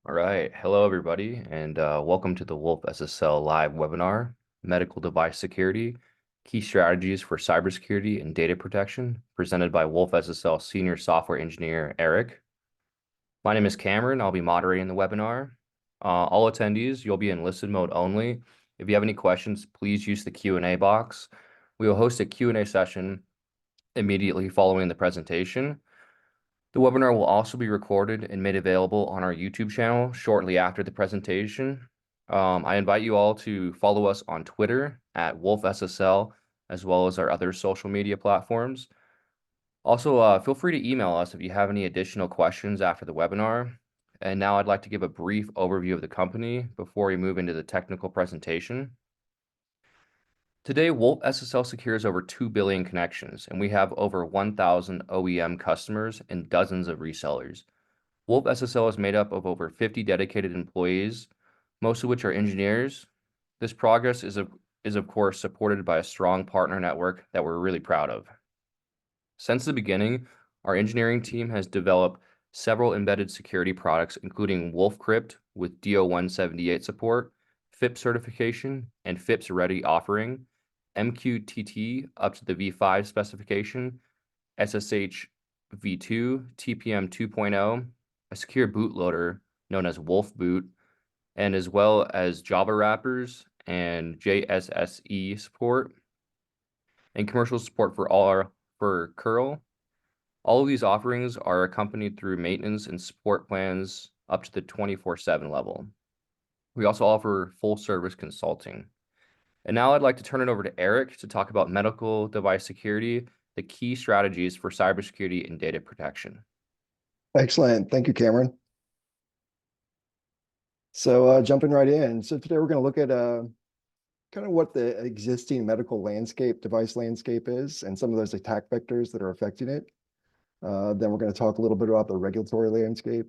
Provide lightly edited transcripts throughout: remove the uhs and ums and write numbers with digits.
All right. Hello, everybody, and welcome to the wolfSSL live webinar, Medical Device Security, Key Strategies for Cybersecurity and Data Protection, presented by wolfSSL Senior Software Engineer Eric. My name is Cameron. I'll be moderating the webinar. All attendees, you'll be in listen mode only. If you have any questions, please use the Q&A box. We will host a Q&A session immediately following the presentation. The webinar will also be recorded and made available on our YouTube channel shortly after the presentation. I invite you all to follow us on Twitter at wolfSSL, as well as our other social media platforms. Also, feel free to email us if you have any additional questions after the webinar. And now I'd like to give a brief overview of the company before we move into the technical presentation. Today, wolfSSL secures over 2 billion connections, and we have over 1,000 OEM customers and dozens of resellers. wolfSSL is made up of over 50 dedicated employees, most of which are engineers. This progress is of course supported by a strong partner network that we're really proud of. Since the beginning, our engineering team has developed several embedded security products, including wolfCrypt with DO-178 support, FIPS certification, and FIPS Ready offering, MQTT up to the V5 specification, SSH v2, TPM 2.0, a secure bootloader known as wolfboot, and as well as Java wrappers and JSSE support, and commercial support for curl. All of these offerings are accompanied through maintenance and support plans up to the 24/7 level. We also offer full service consulting. And now I'd like to turn it over to Eric to talk about medical device security, the key strategies for cybersecurity and data protection. Excellent. Thank you, Cameron. So jumping right in. So today we're going to look at kind of what the existing medical landscape, device landscape is, and some of those attack vectors that are affecting it. Then we're going to talk a little bit about the regulatory landscape,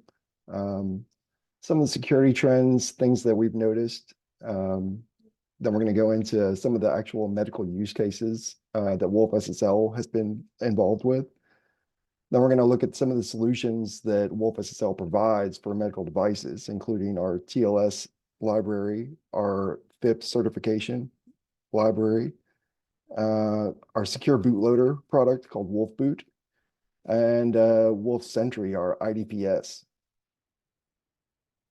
some of the security trends, things that we've noticed. Then we're going to go into some of the actual medical use cases that wolfSSL has been involved with. Then we're going to look at some of the solutions that wolfSSL provides for medical devices, including our TLS library, our FIPS certification library, our secure bootloader product called wolfboot, and wolfSentry, our IDPS.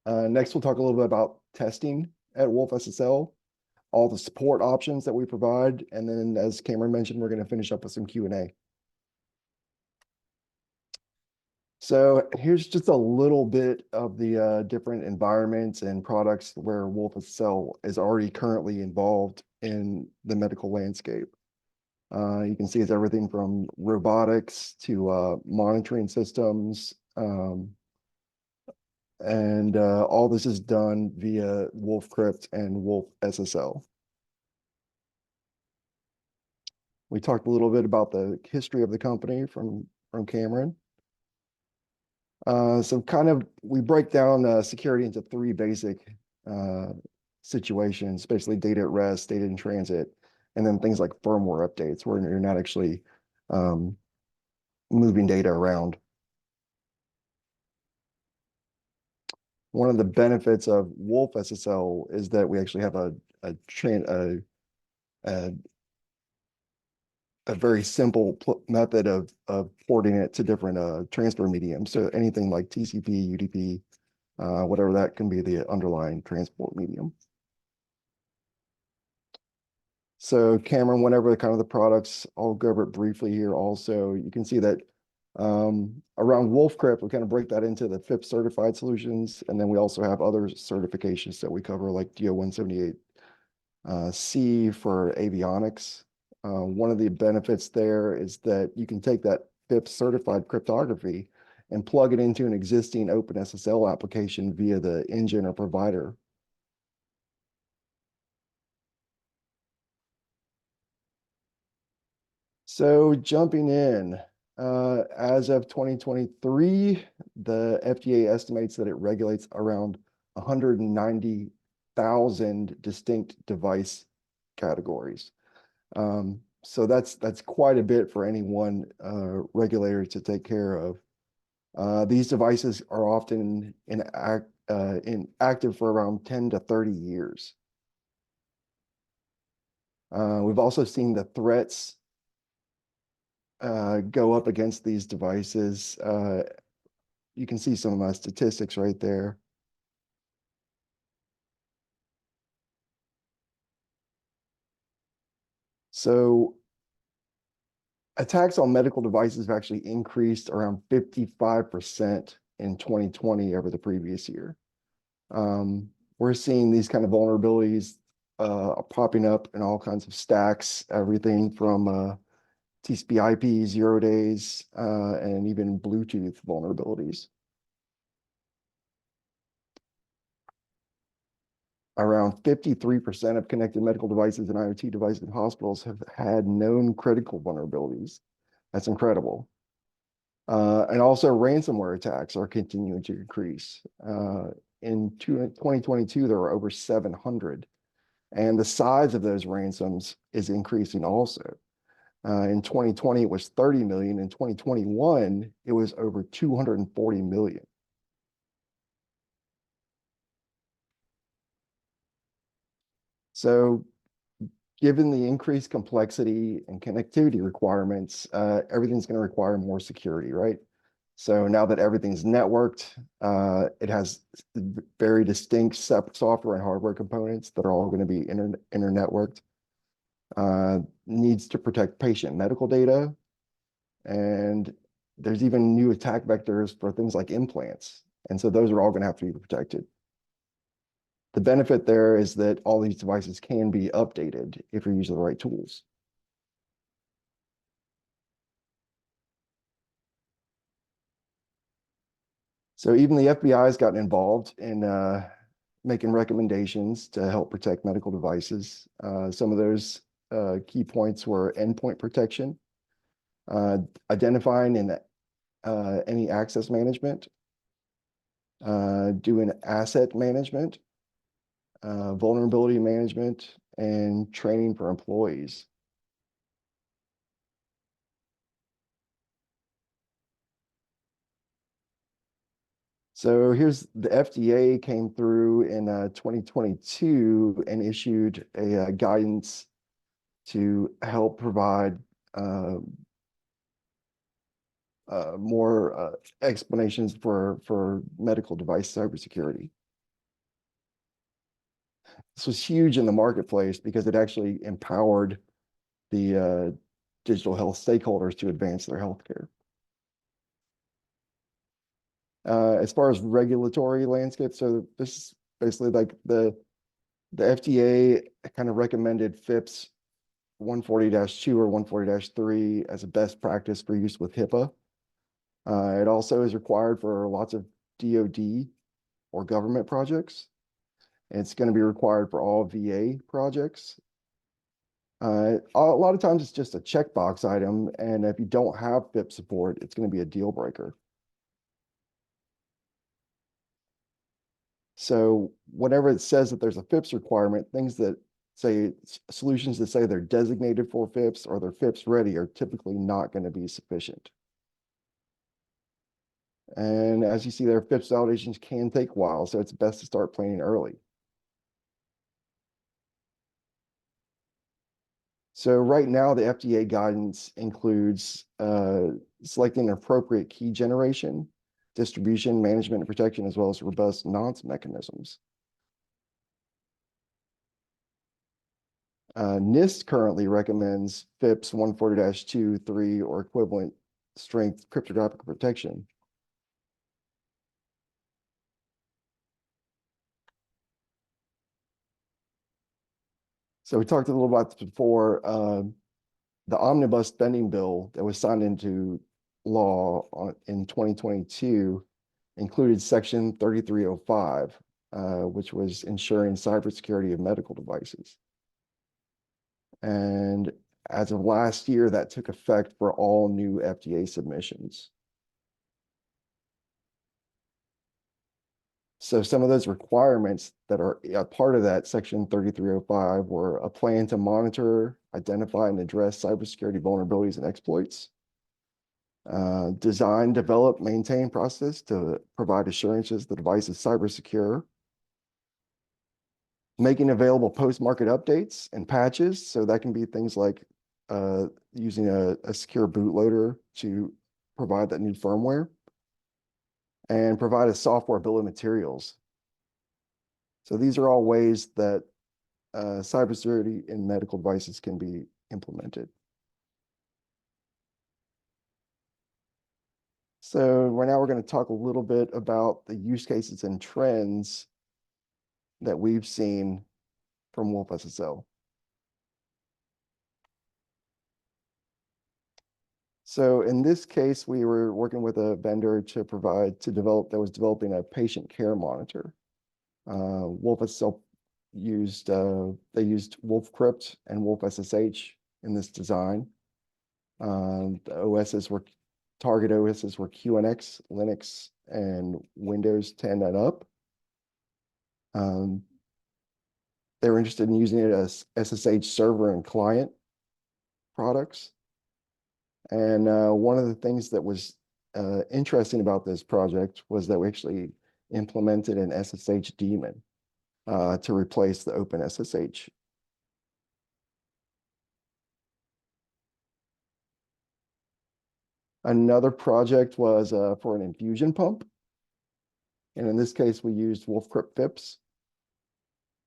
Next, we'll talk a little bit about testing at wolfSSL, all the support options that we provide, and then, as Cameron mentioned, we're going to finish up with some Q&A. So here's just a little bit of the different environments and products where wolfSSL is already currently involved in the medical landscape. You can see it's everything from robotics to monitoring systems, and all this is done via wolfCrypt and wolfSSL. We talked a little bit about the history of the company from Cameron. So kind of we break down security into three basic situations, especially data at rest, data in transit, and then things like firmware updates where you're not actually moving data around. One of the benefits of wolfSSL is that we actually have a very simple method of porting it to different transfer mediums. So anything like TCP, UDP, whatever that can be the underlying transport medium. So Cameron went over kind of the products. I'll go over it briefly here also. You can see that around wolfCrypt, we kind of break that into the FIPS certified solutions. And then we also have other certifications that we cover like DO-178C for avionics. One of the benefits there is that you can take that FIPS certified cryptography and plug it into an existing OpenSSL application via the engine or provider. So jumping in, as of 2023, the FDA estimates that it regulates around 190,000 distinct device categories. So that's quite a bit for any one regulator to take care of. These devices are often in active for around 10 to 30 years. We've also seen the threats go up against these devices. You can see some of my statistics right there. So attacks on medical devices have actually increased around 55% in 2020 over the previous year. We're seeing these kind of vulnerabilities popping up in all kinds of stacks, everything from TCP/IP 0 days and even Bluetooth vulnerabilities. Around 53% of connected medical devices and IoT devices in hospitals have had known critical vulnerabilities. That's incredible. And also ransomware attacks are continuing to increase. In 2022, there were over 700, and the size of those ransoms is increasing also. In 2020, it was 30 million. In 2021, it was over 240 million. So given the increased complexity and connectivity requirements, everything's going to require more security, right? So now that everything's networked, it has very distinct software and hardware components that are all going to be internetworked. Needs to protect patient medical data. And there's even new attack vectors for things like implants. And so those are all going to have to be protected. The benefit there is that all these devices can be updated if you're using the right tools. So even the FBI has gotten involved in making recommendations to help protect medical devices. Some of those key points were endpoint protection, identifying and any access management, doing asset management, vulnerability management, and training for employees. So here's the FDA came through in 2022 and issued a guidance to help provide more explanations for medical device cybersecurity. This was huge in the marketplace because it actually empowered the digital health stakeholders to advance their healthcare. As far as regulatory landscape, so this is basically like the FDA kind of recommended FIPS 140-2 or 140-3 as a best practice for use with HIPAA. It also is required for lots of DoD or government projects. And it's going to be required for all VA projects. A lot of times it's just a checkbox item, and if you don't have FIPS support, it's going to be a deal breaker. So whenever it says that there's a FIPS requirement, things that say solutions that say they're designated for FIPS or they're FIPS ready are typically not going to be sufficient. And as you see there, FIPS validations can take a while, so it's best to start planning early. So right now, the FDA guidance includes selecting an appropriate key generation, distribution, management, and protection, as well as robust nonce mechanisms. NIST currently recommends FIPS 140-2, 3, or equivalent strength cryptographic protection. So we talked a little about this before. The omnibus spending bill that was signed into law in 2022 included Section 3305, which was ensuring cybersecurity of medical devices. And as of last year, that took effect for all new FDA submissions. So some of those requirements that are a part of that Section 3305 were a plan to monitor, identify, and address cybersecurity vulnerabilities and exploits, Design, develop, maintain process to provide assurances the device is cyber secure. Making available post-market updates and patches. So that can be things like using a secure bootloader to provide that new firmware and provide a software bill of materials. So these are all ways that cybersecurity in medical devices can be implemented. So right now we're going to talk a little bit about the use cases and trends that we've seen from wolfSSL. So in this case, we were working with a vendor that was developing a patient care monitor. wolfSSL they used wolfCrypt and wolfSSH in this design. The target OSs were QNX, Linux, and Windows 10 and up. They were interested in using it as SSH server and client products. And one of the things that was interesting about this project was that we actually implemented an SSH daemon to replace the OpenSSH. Another project was for an infusion pump. And in this case, we used wolfCrypt FIPS.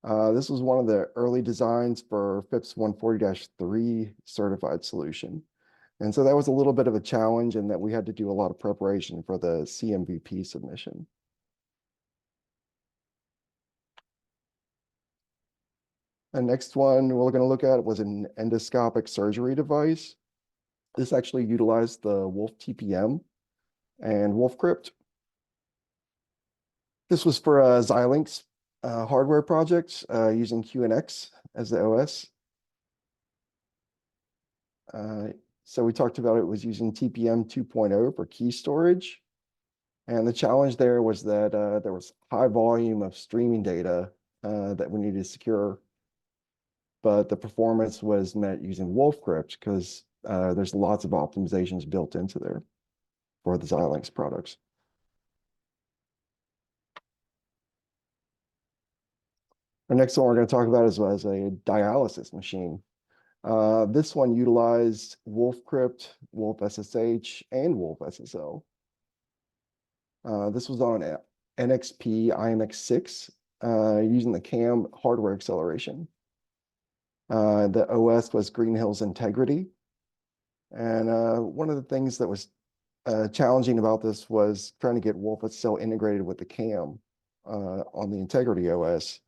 This was one of the early designs for FIPS 140-3 certified solution. And so that was a little bit of a challenge in that we had to do a lot of preparation for the CMVP submission. The next one we're going to look at was an endoscopic surgery device. This actually utilized the Wolf TPM and wolfCrypt. This was for a Xilinx hardware project using QNX as the OS. So we talked about it was using TPM 2.0 for key storage. And the challenge there was that there was high volume of streaming data that we needed to secure. But the performance was met using wolfCrypt because there's lots of optimizations built into there for the Xilinx products. The next one we're going to talk about is a dialysis machine. This one utilized wolfCrypt, wolfSSH, and wolfSSL. This was on NXP IMX6 using the CAM hardware acceleration. The OS was Green Hills Integrity. And one of the things that was challenging about this was trying to get wolfSSL integrated with the CAM on the Integrity OS.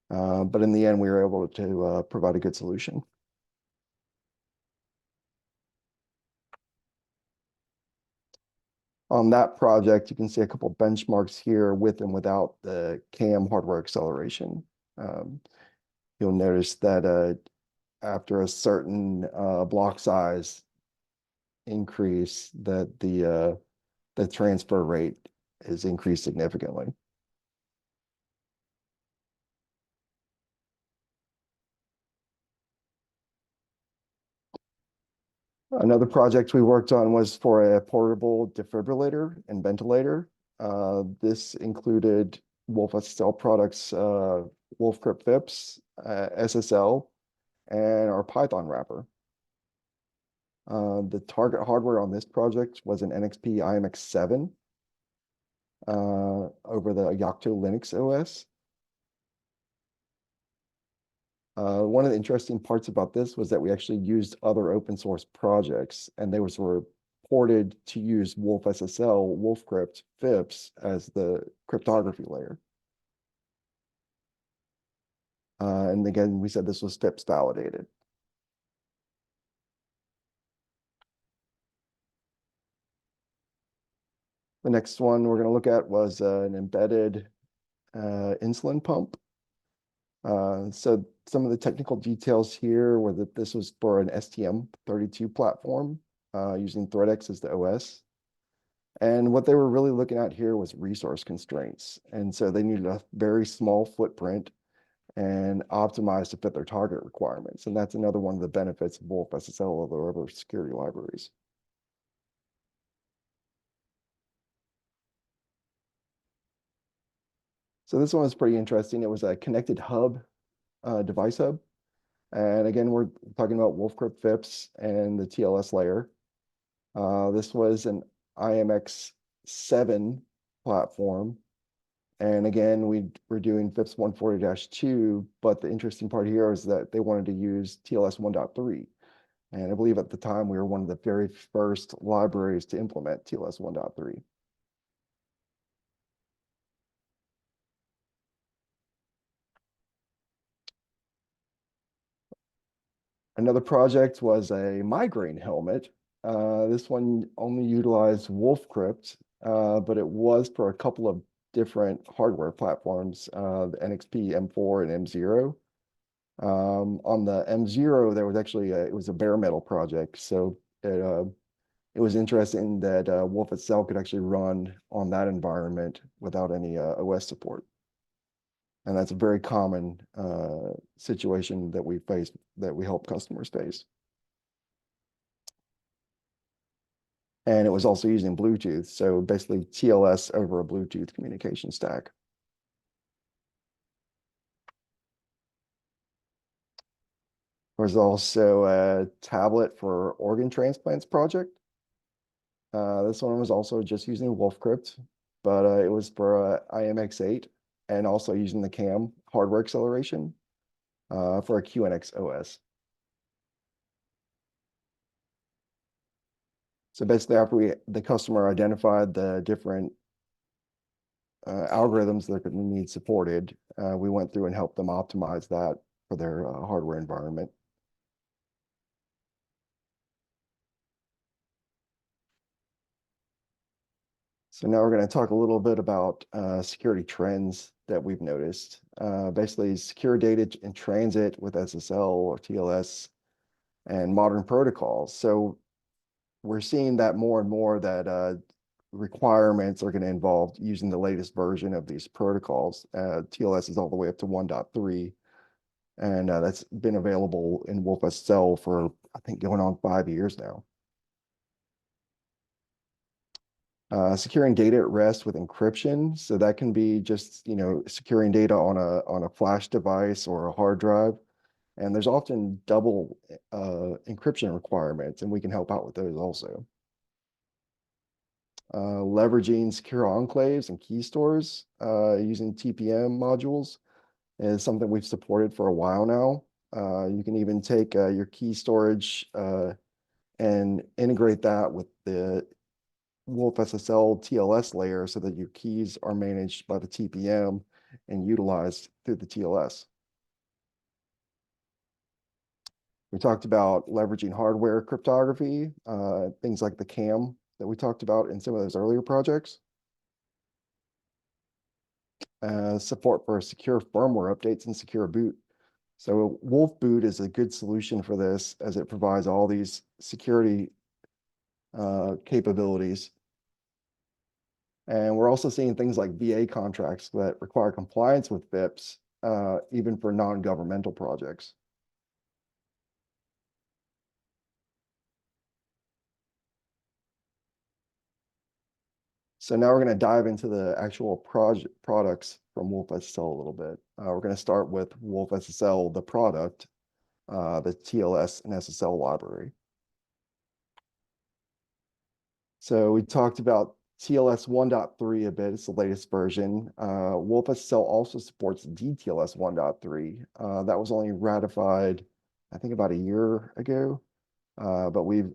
But in the end, we were able to provide a good solution. On that project, you can see a couple benchmarks here with and without the CAM hardware acceleration. You'll notice that after a certain block size increase, that the transfer rate is increased significantly. Another project we worked on was for a portable defibrillator and ventilator. This included wolfSSL products, wolfCrypt FIPS, SSL, and our Python wrapper. The target hardware on this project was an NXP IMX7 over the Yocto Linux OS. One of the interesting parts about this was that we actually used other open source projects, and they were ported to use wolfSSL, wolfCrypt, FIPS as the cryptography layer. And again, we said this was FIPS validated. The next one we're going to look at was an embedded insulin pump. So some of the technical details here were that this was for an STM32 platform using ThreadX as the OS. And what they were really looking at here was resource constraints. And so they needed a very small footprint and optimized to fit their target requirements. And that's another one of the benefits of wolfSSL over other security libraries. So this one was pretty interesting. It was a connected hub, device hub. And again, we're talking about wolfcrypt FIPS and the TLS layer. This was an IMX7 platform. And again, we're doing FIPS 140-2, but the interesting part here is that they wanted to use TLS 1.3. And I believe at the time we were one of the very first libraries to implement TLS 1.3. Another project was a migraine helmet. This one only utilized wolfcrypt, but it was for a couple of different hardware platforms, the NXP M4 and M0. On the M0, there was actually it was a bare metal project, so it was interesting that wolfSSL could actually run on that environment without any OS support. And that's a very common situation that we face, that we help customers face. And it was also using Bluetooth, so basically TLS over a Bluetooth communication stack. There's also a tablet for organ transplants project. This one was also just using wolfcrypt, but it was for IMX8 and also using the CAM hardware acceleration for a QNX OS. So basically, after the customer identified the different algorithms that could need supported, we went through and helped them optimize that for their hardware environment. So now we're going to talk a little bit about security trends that we've noticed. Basically, secure data in transit with SSL or TLS and modern protocols. So we're seeing that more and more that requirements are going to involve using the latest version of these protocols. TLS is all the way up to 1.3, and that's been available in wolfSSL for, I think, going on 5 years now. Securing data at rest with encryption. So that can be just, securing data on a flash device or a hard drive. And there's often double encryption requirements, and we can help out with those also. Leveraging secure enclaves and key stores using TPM modules is something we've supported for a while now. You can even take your key storage and integrate that with the wolfSSL TLS layer so that your keys are managed by the TPM and utilized through the TLS. We talked about leveraging hardware cryptography, things like the CAM that we talked about in some of those earlier projects. Support for secure firmware updates and secure boot. So Wolf Boot is a good solution for this, as it provides all these security capabilities. And we're also seeing things like VA contracts that require compliance with FIPS, even for non-governmental projects. So now we're going to dive into the actual products from wolfSSL a little bit. We're going to start with wolfSSL, the product, the TLS and SSL library. So we talked about TLS 1.3 a bit. It's the latest version. wolfSSL also supports DTLS 1.3. That was only ratified, I think, about a year ago. But we're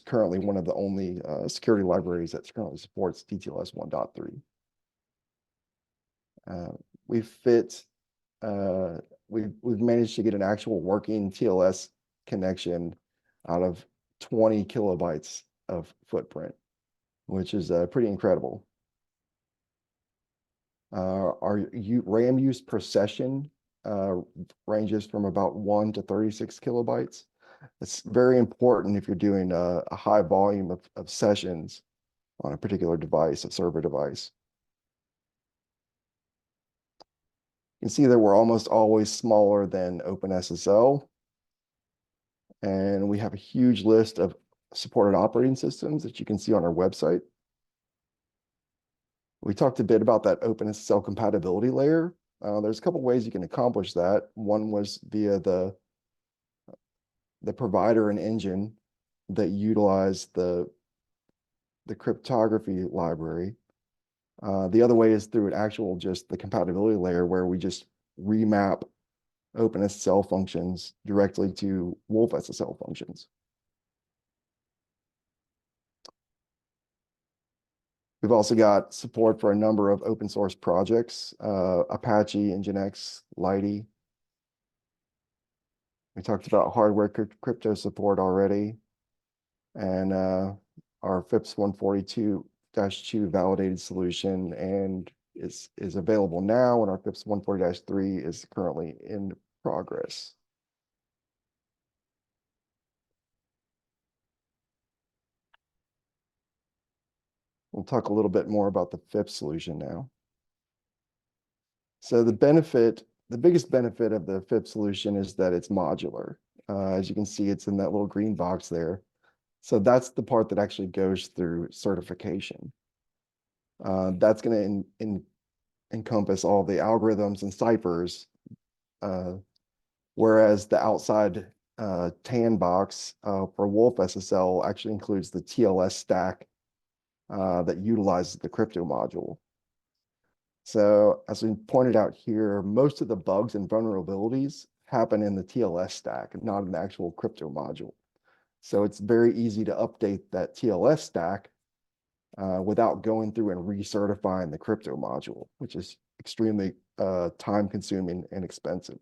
currently one of the only security libraries that currently supports DTLS 1.3. We've managed to get an actual working TLS connection out of 20 kilobytes of footprint, which is pretty incredible. Our RAM use per session ranges from about 1 to 36 kilobytes. It's very important if you're doing a high volume of sessions on a particular device, a server device. You can see that we're almost always smaller than OpenSSL. And we have a huge list of supported operating systems that you can see on our website. We talked a bit about that OpenSSL compatibility layer. There's a couple ways you can accomplish that. One was via the provider and engine that utilize the cryptography library. The other way is through an actual just the compatibility layer where we just remap OpenSSL functions directly to wolfSSL functions. We've also got support for a number of open source projects, Apache, Nginx, Leidy. We talked about hardware crypto support already, and our FIPS 142-2 validated solution and is available now, and our FIPS 140-3 is currently in progress. We'll talk a little bit more about the FIPS solution now. So the biggest benefit of the FIPS solution is that it's modular. As you can see, it's in that little green box there. So that's the part that actually goes through certification. That's going to encompass all the algorithms and ciphers, whereas the outside tan box for wolfSSL actually includes the TLS stack that utilizes the crypto module. So as we pointed out here, most of the bugs and vulnerabilities happen in the TLS stack, not in the actual crypto module. So it's very easy to update that TLS stack without going through and recertifying the crypto module, which is extremely time consuming and expensive.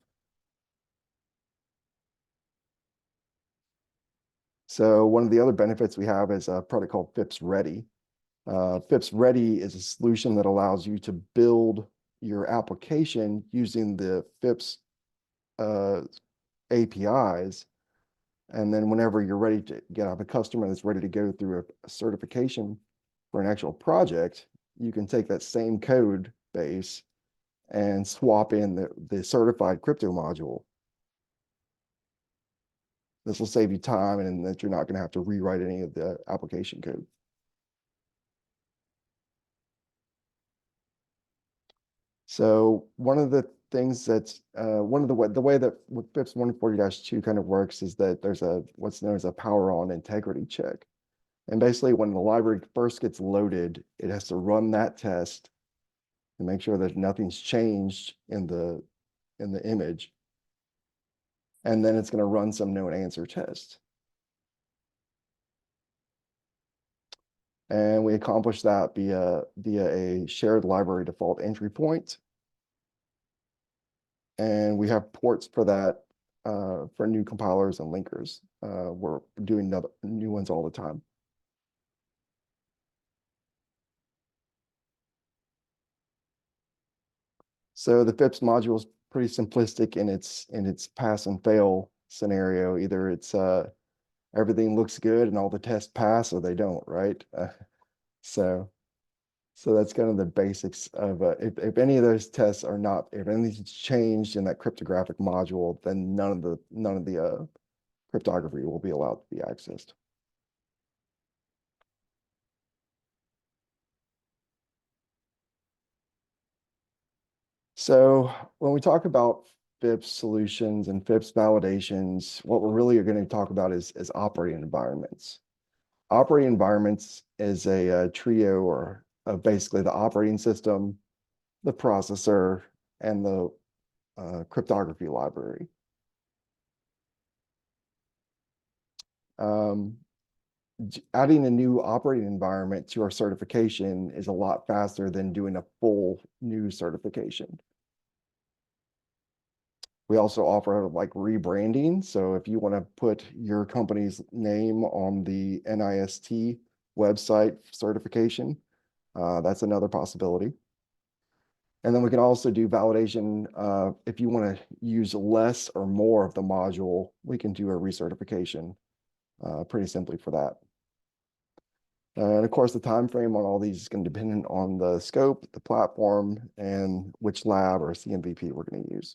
So one of the other benefits we have is a product called FIPS Ready. FIPS Ready is a solution that allows you to build your application using the FIPS APIs. And then whenever you're ready to get out a customer that's ready to go through a certification for an actual project, you can take that same code base and swap in the certified crypto module. This will save you time and that you're not going to have to rewrite any of the application code. So one of the things that's the way that with FIPS 140-2 kind of works is that there's what's known as a power on integrity check. And basically when the library first gets loaded, it has to run that test and make sure that nothing's changed in the image. And then it's going to run some known answer test. And we accomplish that via a shared library default entry point. And we have ports for that for new compilers and linkers. We're doing new ones all the time. So the FIPS module is pretty simplistic in its pass and fail scenario. Either it's everything looks good and all the tests pass, or they don't, right? So that's kind of the basics of if any of those tests are not, if anything's changed in that cryptographic module, then none of the cryptography will be allowed to be accessed. So when we talk about FIPS solutions and FIPS validations, what we're really going to talk about is operating environments. Operating environments is a trio or of basically the operating system, the processor, and the cryptography library. Adding a new operating environment to our certification is a lot faster than doing a full new certification. We also offer like rebranding. So if you want to put your company's name on the NIST website certification, that's another possibility. And then we can also do validation. If you want to use less or more of the module, we can do a recertification pretty simply for that. And of course, the time frame on all these is going to depend on the scope, the platform, and which lab or CMVP we're going to use.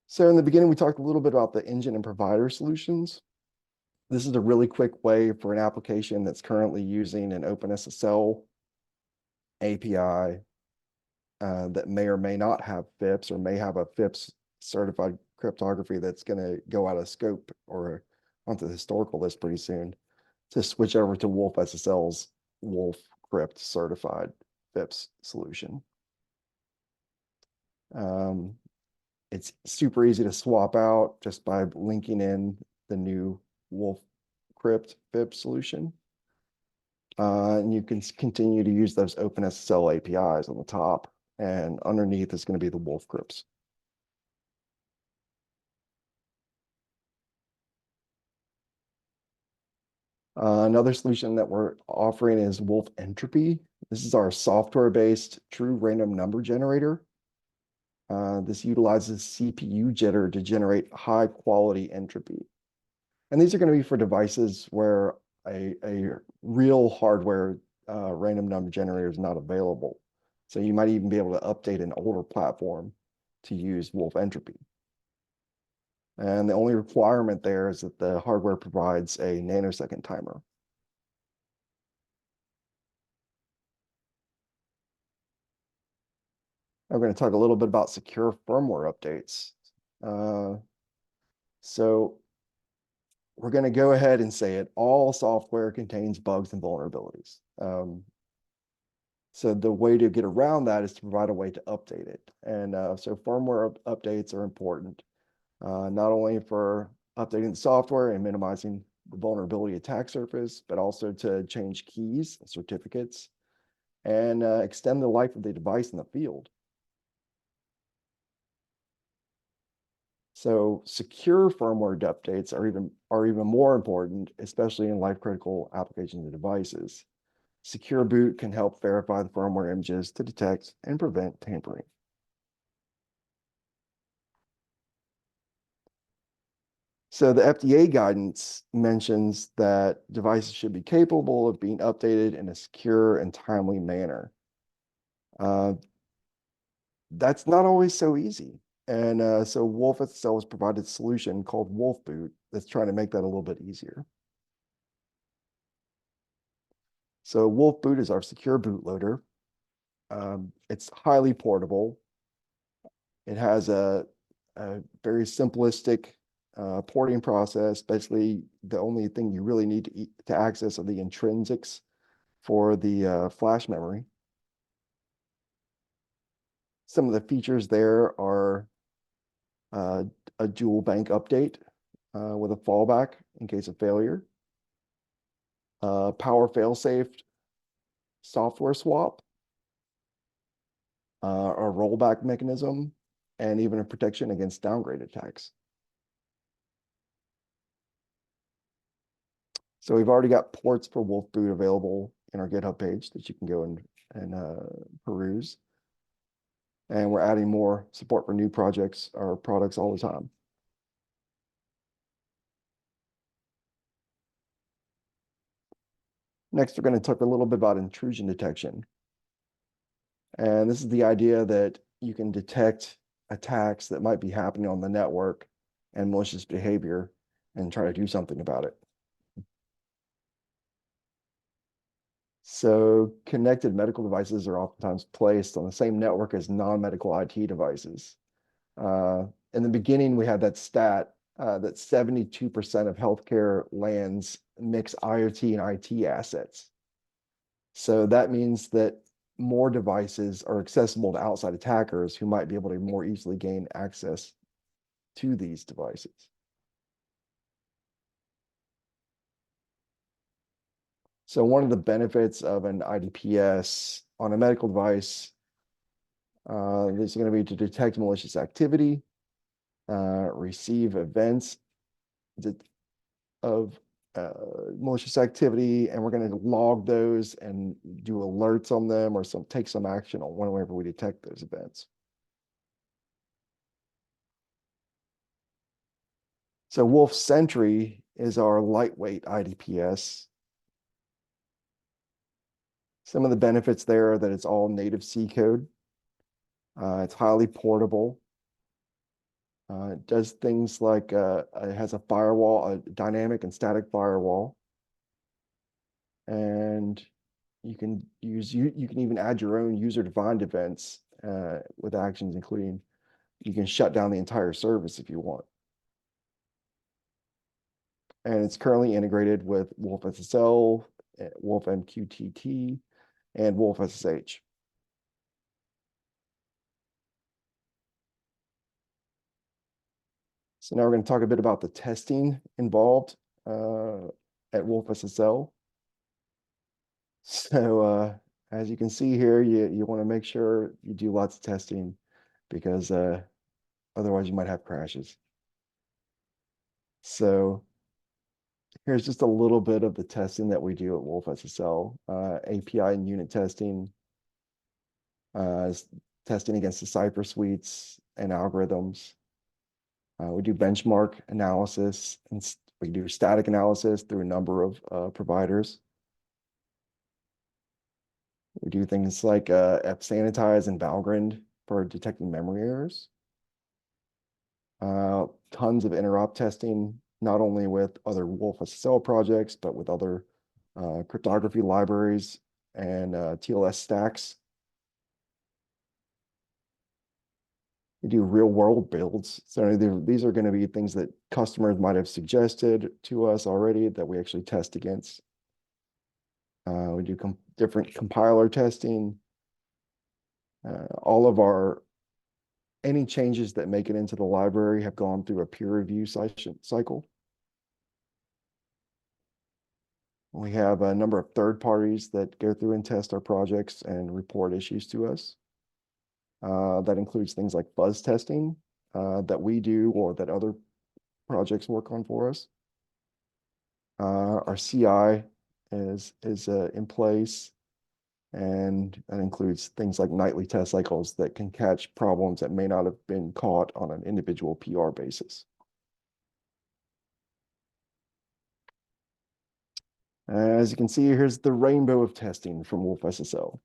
So in the beginning, we talked a little bit about the engine and provider solutions. This is a really quick way for an application that's currently using an OpenSSL API that may or may not have FIPS or may have a FIPS certified cryptography that's going to go out of scope or onto the historical list pretty soon, to switch over to wolfSSL's Wolf Crypt certified FIPS solution. It's super easy to swap out just by linking in the new Wolf Crypt FIPS solution. And you can continue to use those OpenSSL APIs on the top, and underneath is going to be the Wolf Crypts. Another solution that we're offering is Wolf Entropy. This is our software-based true random number generator. This utilizes CPU jitter to generate high-quality entropy. And these are going to be for devices where a real hardware random number generator is not available. So you might even be able to update an older platform to use Wolf Entropy. And the only requirement there is that the hardware provides a nanosecond timer. I'm going to talk a little bit about secure firmware updates. So we're going to go ahead and say it. All software contains bugs and vulnerabilities. So the way to get around that is to provide a way to update it. And so firmware updates are important, not only for updating the software and minimizing the vulnerability attack surface, but also to change keys, certificates, and extend the life of the device in the field. So secure firmware updates are even more important, especially in life-critical applications and devices. Secure boot can help verify the firmware images to detect and prevent tampering. So the FDA guidance mentions that devices should be capable of being updated in a secure and timely manner. That's not always so easy. And so wolfSSL has provided a solution called Wolf Boot that's trying to make that a little bit easier. So Wolf Boot is our secure bootloader. It's highly portable. It has a very simplistic porting process. Basically, the only thing you really need to access are the intrinsics for the flash memory. Some of the features there are a dual bank update with a fallback in case of failure, power failsafe software swap, a rollback mechanism, and even a protection against downgrade attacks. So we've already got ports for Wolf Boot available in our GitHub page that you can go and peruse. And we're adding more support for new projects or products all the time. Next, we're going to talk a little bit about intrusion detection. And this is the idea that you can detect attacks that might be happening on the network and malicious behavior and try to do something about it. So connected medical devices are oftentimes placed on the same network as non-medical IT devices. In the beginning, we had that stat that 72% of healthcare LANs mix IoT and IT assets. So that means that more devices are accessible to outside attackers who might be able to more easily gain access to these devices. So one of the benefits of an IDPS on a medical device is going to be to detect malicious activity, receive events of malicious activity, and we're going to log those and do alerts on them or take some action on whenever we detect those events. So Wolf Sentry is our lightweight IDPS. Some of the benefits there are that it's all native C code. It's highly portable. It does things like it has a firewall, a dynamic and static firewall, and you can even add your own user-defined events with actions, including you can shut down the entire service if you want. And it's currently integrated with wolfSSL, wolfMQTT, and wolfSSH. So now we're going to talk a bit about the testing involved at wolfSSL. So as you can see here, you want to make sure you do lots of testing because otherwise you might have crashes. So here's just a little bit of the testing that we do at wolfSSL. API and unit testing, testing against the Cypher suites and algorithms. We do benchmark analysis, and we do static analysis through a number of providers. We do things like fsanitize and Valgrind for detecting memory errors. Tons of interop testing, not only with other wolfSSL projects, but with other cryptography libraries and TLS stacks. We do real world builds. So these are going to be things that customers might have suggested to us already that we actually test against. We do different compiler testing. All of any changes that make it into the library have gone through a peer review cycle. We have a number of third parties that go through and test our projects and report issues to us. That includes things like fuzz testing that we do or that other projects work on for us. Our CI is in place, and that includes things like nightly test cycles that can catch problems that may not have been caught on an individual PR basis. As you can see, here's the rainbow of testing from wolfSSL.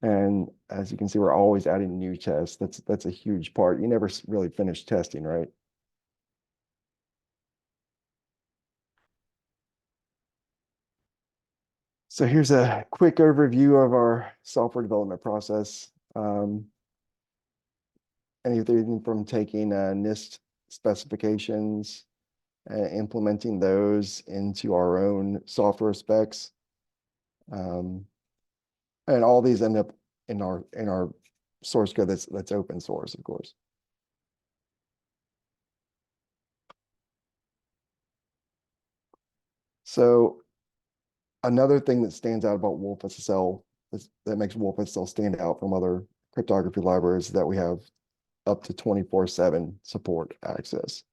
And as you can see, we're always adding new tests. That's a huge part. You never really finish testing, right? So here's a quick overview of our software development process. Anything from taking NIST specifications, implementing those into our own software specs. And all these end up in our source code that's open source, of course. So another thing that stands out about wolfSSL that makes wolfSSL stand out from other cryptography libraries is that we have up to 24/7 support access.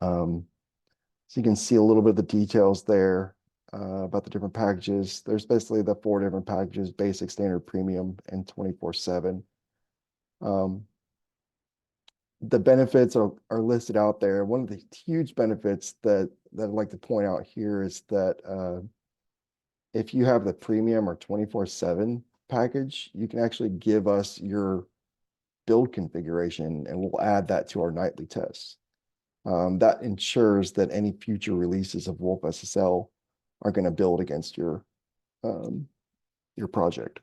So you can see a little bit of the details there about the different packages. There's basically the 4 different packages: basic, standard, premium, and 24/7. The benefits are listed out there. One of the huge benefits that I'd like to point out here is that if you have the premium or 24/7 package, you can actually give us your build configuration and we'll add that to our nightly tests. That ensures that any future releases of wolfSSL are going to build against your project.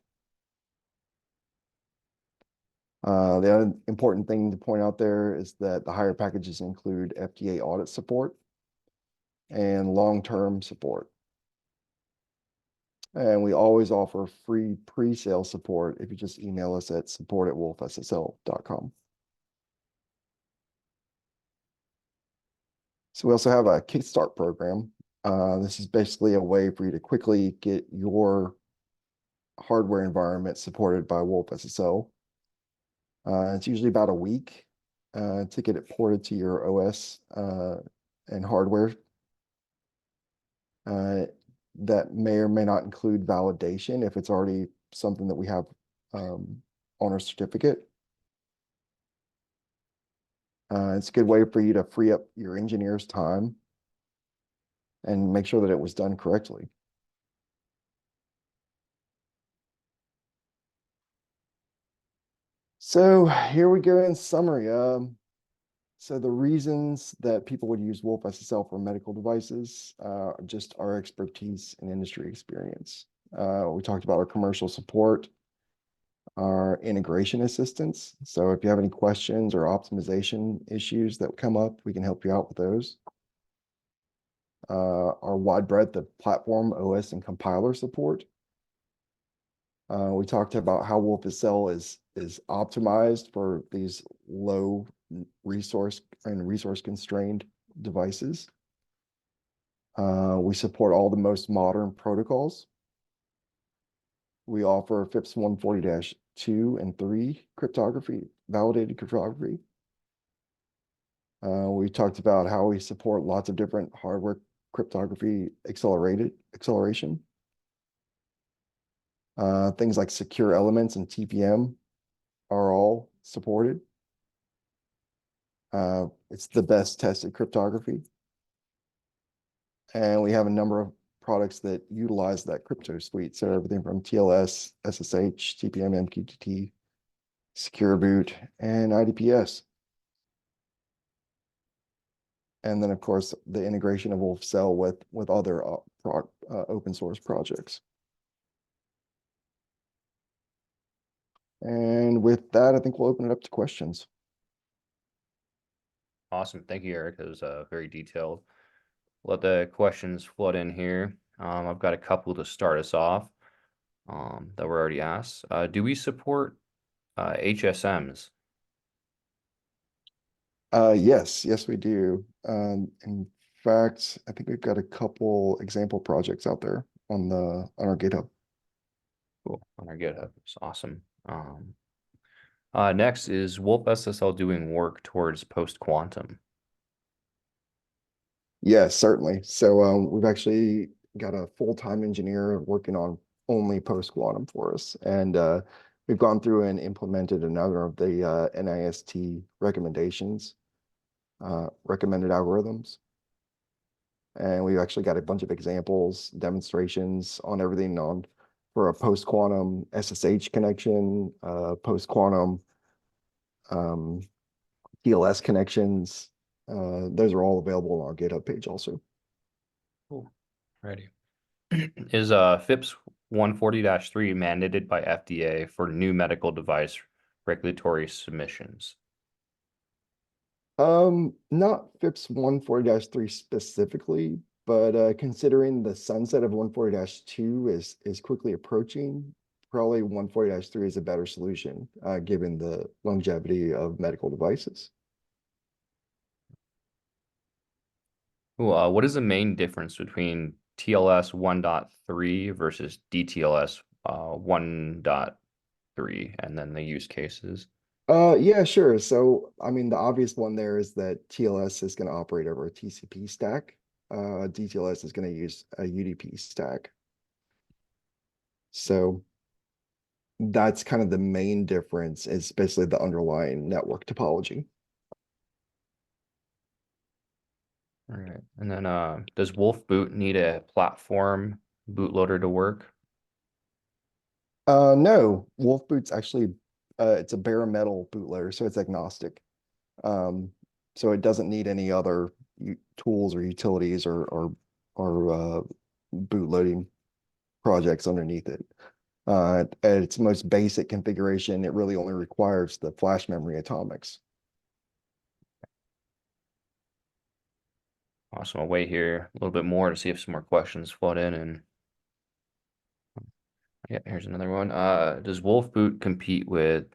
The other important thing to point out there is that the higher packages include FDA audit support and long-term support. And we always offer free pre-sale support if you just email us at support@wolfSSL.com. So we also have a Kickstart program. This is basically a way for you to quickly get your hardware environment supported by wolfSSL. It's usually about a week to get it ported to your OS and hardware. That may or may not include validation if it's already something that we have on our certificate. It's a good way for you to free up your engineer's time and make sure that it was done correctly. So here we go in summary. So the reasons that people would use wolfSSL for medical devices, just our expertise and industry experience. We talked about our commercial support, our integration assistance. So if you have any questions or optimization issues that come up, we can help you out with those. Our wide breadth of platform, OS, and compiler support. We talked about how wolfSSL is optimized for these low resource and resource constrained devices. We support all the most modern protocols. We offer FIPS 140-2 and 3 cryptography, validated cryptography. We talked about how we support lots of different hardware cryptography acceleration. Things like secure elements and TPM are all supported. It's the best tested cryptography. And we have a number of products that utilize that crypto suite. So everything from TLS, SSH, TPM, MQTT, Secure Boot, and IDPS. And then, of course, the integration of wolfSSL with other open source projects. And with that, I think we'll open it up to questions. Awesome. Thank you, Eric. It was very detailed. Let the questions flood in here. I've got a couple to start us off that were already asked. Do we support HSMs? Yes, we do. In fact, I think we've got a couple example projects out there on our GitHub. Cool. On our GitHub. It's awesome. Next is wolfSSL doing work towards post-quantum? Yes, certainly. So we've actually got a full-time engineer working on only post-quantum for us. And we've gone through and implemented another of the NIST recommendations, recommended algorithms. And we've actually got a bunch of examples, demonstrations on everything on for a post-quantum SSH connection, post-quantum TLS connections. Those are all available on our GitHub page also. Cool. Ready. Is FIPS 140-3 mandated by FDA for new medical device regulatory submissions? Not FIPS 140-3 specifically, but considering the sunset of 140-2 is quickly approaching, probably 140-3 is a better solution, given the longevity of medical devices. Cool. What is the main difference between TLS 1.3 versus DTLS 1.3 and then the use cases? Yeah, sure. So, I mean, the obvious one there is that TLS is going to operate over a TCP stack. DTLS is going to use a UDP stack. So that's kind of the main difference, is basically the underlying network topology. All right. And then does Wolf Boot need a platform bootloader to work? No, Wolf Boot's actually it's a bare metal bootloader, so it's agnostic. Um, so it doesn't need any other tools or utilities or bootloading projects underneath it. At its most basic configuration, it really only requires the flash memory atomics. Awesome. I'll wait here a little bit more to see if some more questions flood in. And yeah, here's another one. Does Wolf Boot compete with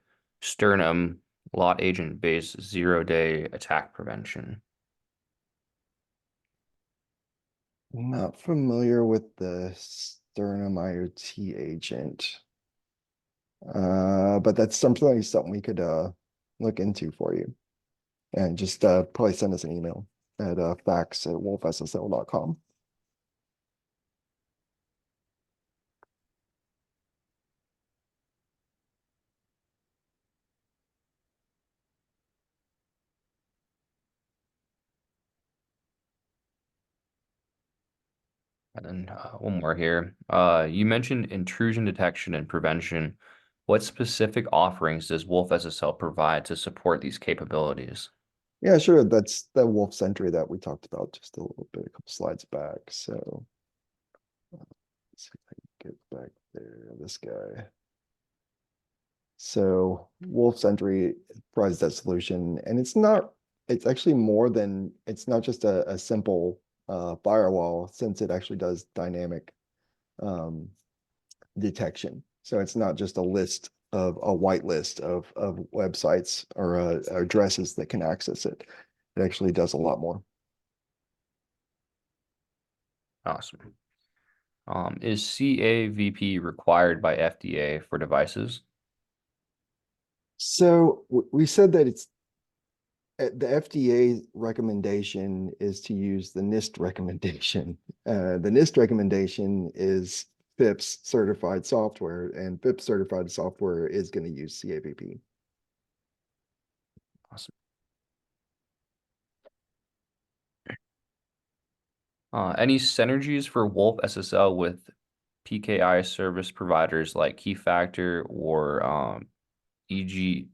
Sternum lot agent based 0-day attack prevention? Not familiar with the Sternum IoT agent, but that's something we could look into for you. And just probably send us an email at facts@wolfssl.com. And then one more here. You mentioned intrusion detection and prevention. What specific offerings does wolfSSL provide to support these capabilities? Yeah, sure. That's the Wolf Sentry that we talked about just a little bit, a couple slides back. So let's see if I can get back there. This guy. So Wolf Sentry provides that solution, and it's actually more than, it's not just a simple firewall, since it actually does dynamic um, detection. So it's not just a list of a white list of websites or addresses that can access it. It actually does a lot more. Awesome. Is CAVP required by FDA for devices? So we said that it's the FDA recommendation is to use the NIST recommendation. The NIST recommendation is FIPS certified software, and FIPS certified software is going to use CAVP. Awesome. Any synergies for wolfSSL with PKI service providers like Keyfactor or EJBCA,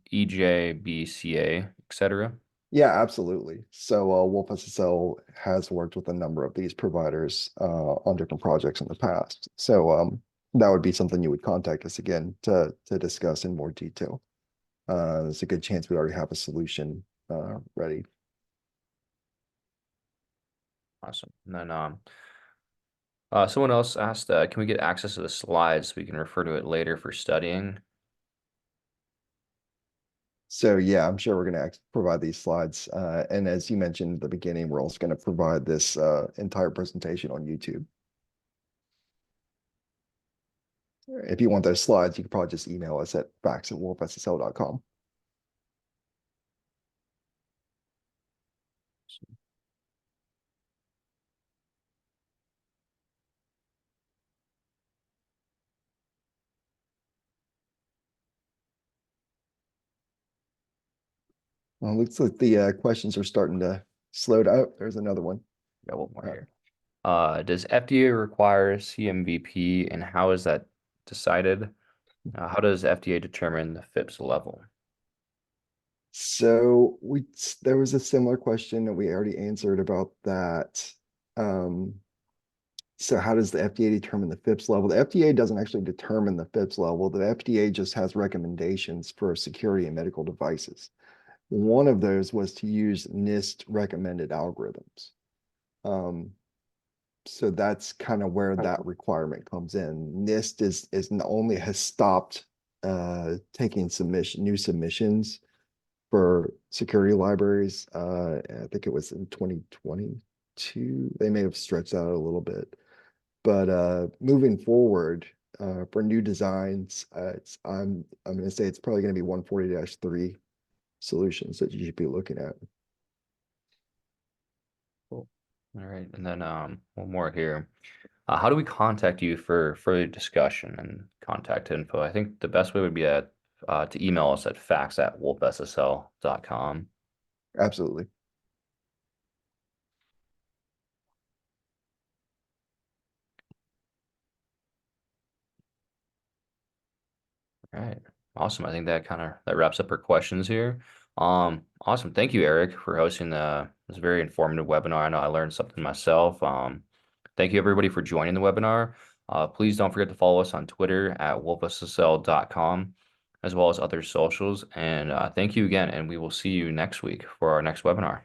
etc.? Yeah, absolutely. So wolfSSL has worked with a number of these providers on different projects in the past. So that would be something you would contact us again to discuss in more detail. There's a good chance we already have a solution ready. Awesome. And then someone else asked, can we get access to the slides so we can refer to it later for studying? So yeah, I'm sure we're going to provide these slides. And as you mentioned at the beginning, we're also going to provide this entire presentation on YouTube. If you want those slides, you can probably just email us at facts@wolfssl.com. Well, looks like the questions are starting to slow down. There's another one. Got one more Uh, here. Does FDA require CMVP and how is that decided? How does FDA determine the FIPS level? so there was a similar question that we already answered about that. So how does the FDA determine the FIPS level? The FDA doesn't actually determine the FIPS level. The FDA just has recommendations for security in medical devices. One of those was to use NIST recommended algorithms. Um, so that's kind of where that requirement comes in. NIST is not only has stopped taking new submissions for security libraries. I think it was in 2022. They may have stretched out a little bit. But moving forward, for new designs, I'm going to say it's probably going to be 140-3 solutions that you should be looking at. Cool. All right. And then one more here. How do we contact you for further discussion and contact info? I think the best way would be to email us at facts@wolfssl.com. Absolutely. All right. Awesome. I think that wraps up our questions here. Awesome. Thank you, Eric, for hosting this very informative webinar. I know I learned something myself. Thank you everybody for joining the webinar. Please don't forget to follow us on Twitter at wolfssl.com as well as other socials. And thank you again, and we will see you next week for our next webinar.